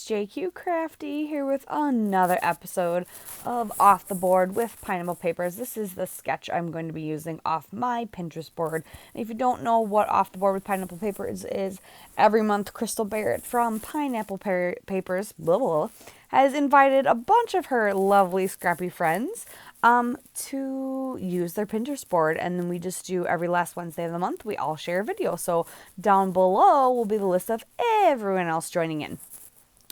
JQ Crafty here with another episode of Off the Board with Pineapple Papers. This is the sketch I'm going to be using off my Pinterest board. And if you don't know what Off the Board with Pineapple Papers is, every month Crystal Barrett from Pineapple Papers has invited a bunch of her lovely scrappy friends to use their Pinterest board, and then we just do every last Wednesday of the month we all share a video. So down below will be the list of everyone else joining in.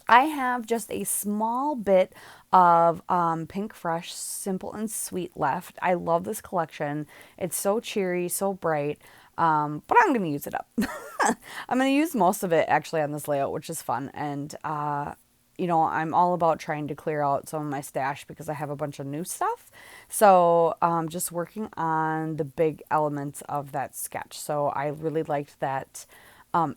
I have just a small bit of Pink Fresh Simple and Sweet left. I love this collection. It's so cheery, so bright, but I'm going to use it up. I'm going to use most of it actually on this layout, which is fun. And you know, I'm all about trying to clear out some of my stash because I have a bunch of new stuff. So just working on the big elements of that sketch. So I really liked that.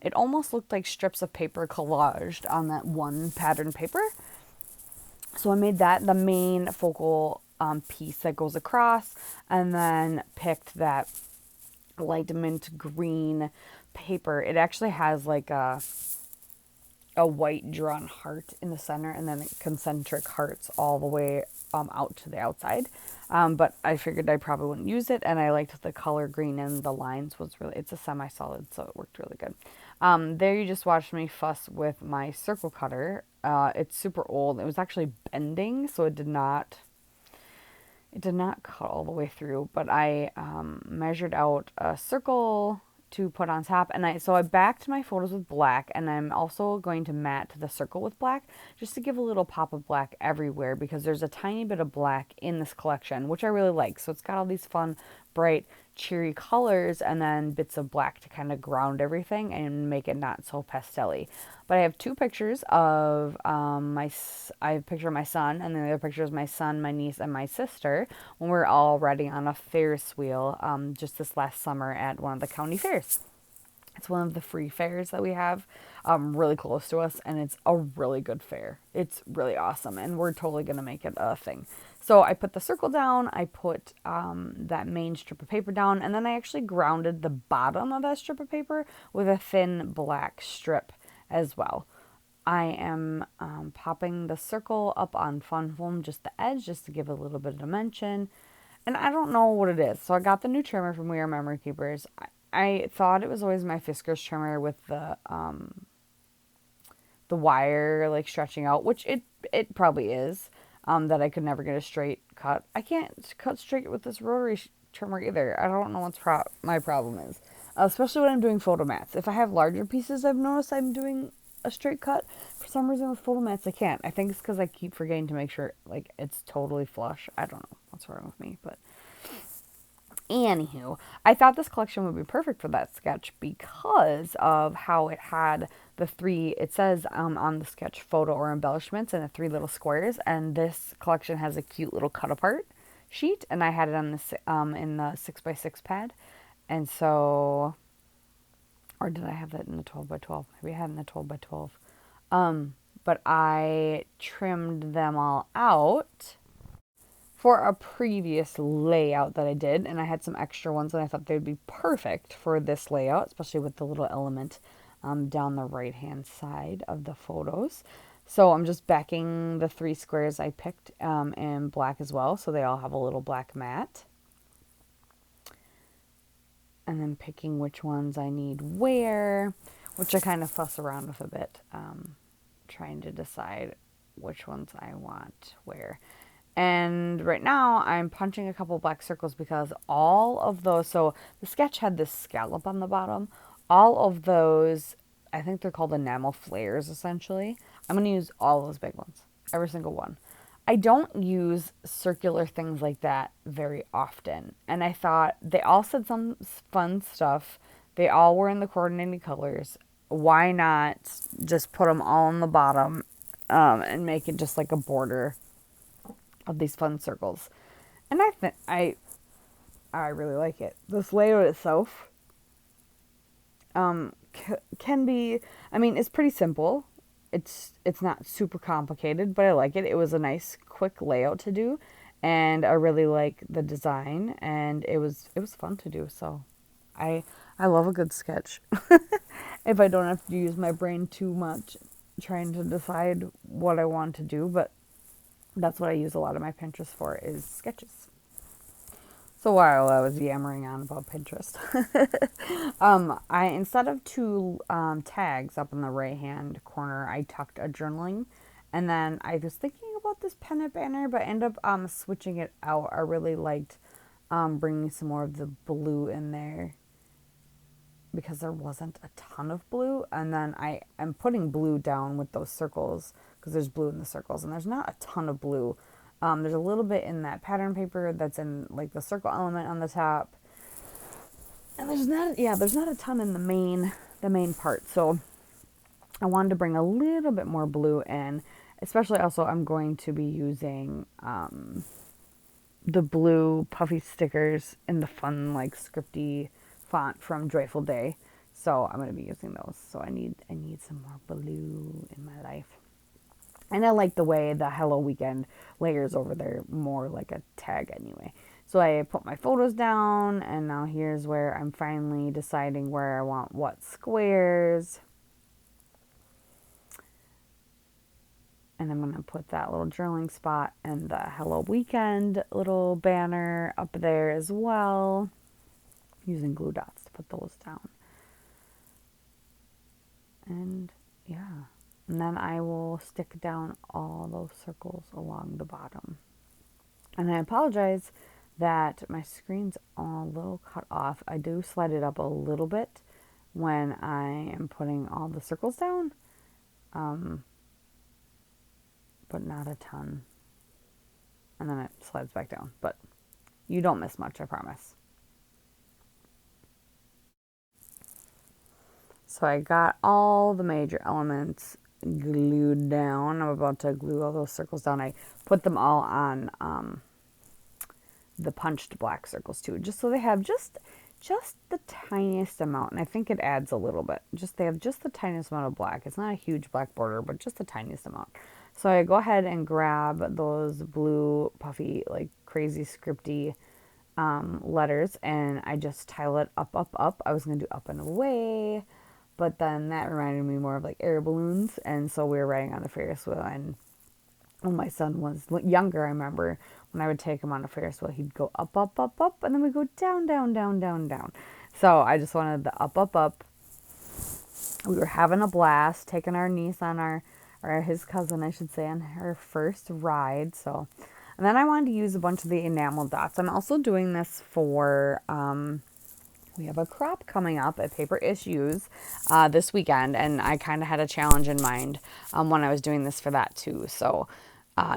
It almost looked like strips of paper collaged on that one pattern paper. So I made that the main focal piece that goes across, and then picked that light mint green paper. It actually has like a white drawn heart in the center, and then concentric hearts all the way out to the outside. But I figured I probably wouldn't use it, and I liked the color green, and the lines was really, it's a semi-solid, so it worked really good. There you just watched me fuss with my circle cutter. It's super old. It was actually bending, so it did not cut all the way through, but I measured out a circle to put on top, and I backed my photos with black, and I'm also going to matte the circle with black just to give a little pop of black everywhere, because there's a tiny bit of black in this collection, which I really like. So it's got all these fun, bright, cheery colors, and then bits of black to kind of ground everything and make it not so pastel-y. But I have two pictures of I have a picture of my son, and then the other picture is my son, my niece, and my sister when we're all riding on a Ferris wheel just this last summer at one of the county fairs. It's one of the free fairs that we have really close to us, and it's a really good fair. It's really awesome, and we're totally going to make it a thing. So I put the circle down, I put that main strip of paper down, and then I actually grounded the bottom of that strip of paper with a thin black strip as well. I am popping the circle up on fun foam, just the edge, just to give a little bit of dimension. And I don't know what it is. So I got the new trimmer from We Are Memory Keepers. I thought it was always my Fiskars trimmer with the wire like stretching out, which it probably is, that I could never get a straight cut. I can't cut straight with this rotary trimmer either. I don't know what's my problem is. Especially when I'm doing photo mats. If I have larger pieces, I've noticed I'm doing a straight cut. For some reason with photo mats, I can't. I think it's because I keep forgetting to make sure like it's totally flush. I don't know what's wrong with me, but anywho, I thought this collection would be perfect for that sketch because of how it had the three, it says on the sketch, photo or embellishments, and the three little squares, and this collection has a cute little cut apart sheet, and I had it on this in the 6x6 pad. And so, or did I have that in the 12x12? Maybe I had it in the 12x12. But I trimmed them all out for a previous layout that I did, and I had some extra ones, and I thought they would be perfect for this layout, especially with the little element down the right-hand side of the photos. So I'm just backing the three squares I picked in black as well, so they all have a little black mat. And then picking which ones I need where, which I kind of fuss around with a bit, trying to decide which ones I want where. And right now I'm punching a couple black circles because all of those, so the sketch had this scallop on the bottom, all of those, I think they're called enamel flares essentially. I'm going to use all those big ones, every single one. I don't use circular things like that very often. And I thought they all said some fun stuff. They all were in the coordinating colors. Why not just put them all on the bottom and make it just like a border of these fun circles? And I think I really like it. This layout itself can be, I mean, it's pretty simple. It's not super complicated, but I like it. It was a nice, quick layout to do, and I really like the design, and it was fun to do. So, I love a good sketch. If I don't have to use my brain too much trying to decide what I want to do, but that's what I use a lot of my Pinterest for, is sketches. So while I was yammering on about Pinterest, I instead of two tags up in the right hand corner, I tucked a journaling, and then I was thinking about this pennant banner, but ended up switching it out. I really liked bringing some more of the blue in there because there wasn't a ton of blue, and then I am putting blue down with those circles because there's blue in the circles, and there's not a ton of blue. There's a little bit in that pattern paper that's in like the circle element on the top, and there's not a ton in the main part. So I wanted to bring a little bit more blue in, especially also I'm going to be using the blue puffy stickers in the fun like scripty font from Joyful Day. So I'm going to be using those. So I need some more blue in my life. And I like the way the Hello Weekend layers over there more like a tag anyway. So I put my photos down, and now here's where I'm finally deciding where I want what squares. And I'm going to put that little journaling spot and the Hello Weekend little banner up there as well, using glue dots to put those down. And yeah. And then I will stick down all those circles along the bottom. And I apologize that my screen's all a little cut off. I do slide it up a little bit when I am putting all the circles down, but not a ton. And then it slides back down. But you don't miss much, I promise. So I got all the major elements glued down. I'm about to glue all those circles down. I put them all on the punched black circles too, just so they have just the tiniest amount. And I think it adds a little bit. They have just the tiniest amount of black. It's not a huge black border, but just the tiniest amount. So I go ahead and grab those blue puffy, like crazy scripty letters, and I just tile it up, up, up. I was going to do up and away, but then that reminded me more of like air balloons. And so we were riding on the Ferris wheel, and when my son was younger, I remember when I would take him on a Ferris wheel, he'd go up, up, up, up, and then we'd go down, down, down, down, down. So I just wanted the up, up, up. We were having a blast, taking our niece on or his cousin, I should say, on her first ride. So, and then I wanted to use a bunch of the enamel dots. I'm also doing this for, we have a crop coming up at Paper Issues this weekend, and I kind of had a challenge in mind when I was doing this for that too. So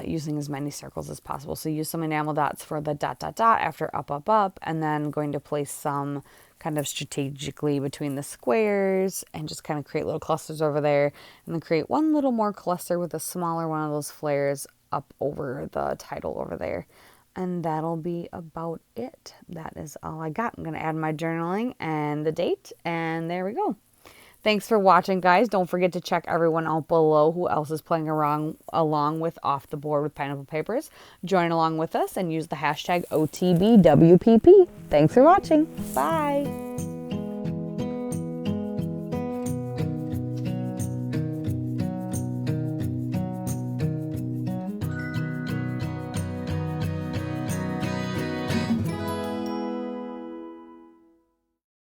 using as many circles as possible. So use some enamel dots for the dot, dot, dot after up, up, up, and then going to place some kind of strategically between the squares and just kind of create little clusters over there, and then create one little more cluster with a smaller one of those flares up over the title over there. And that'll be about it. That is all I got. I'm going to add my journaling and the date, and there we go. Thanks for watching, guys. Don't forget to check everyone out below who else is playing along with Off the Board with Pineapple Papers. Join along with us and use the hashtag OTBWPP. Thanks for watching. Bye.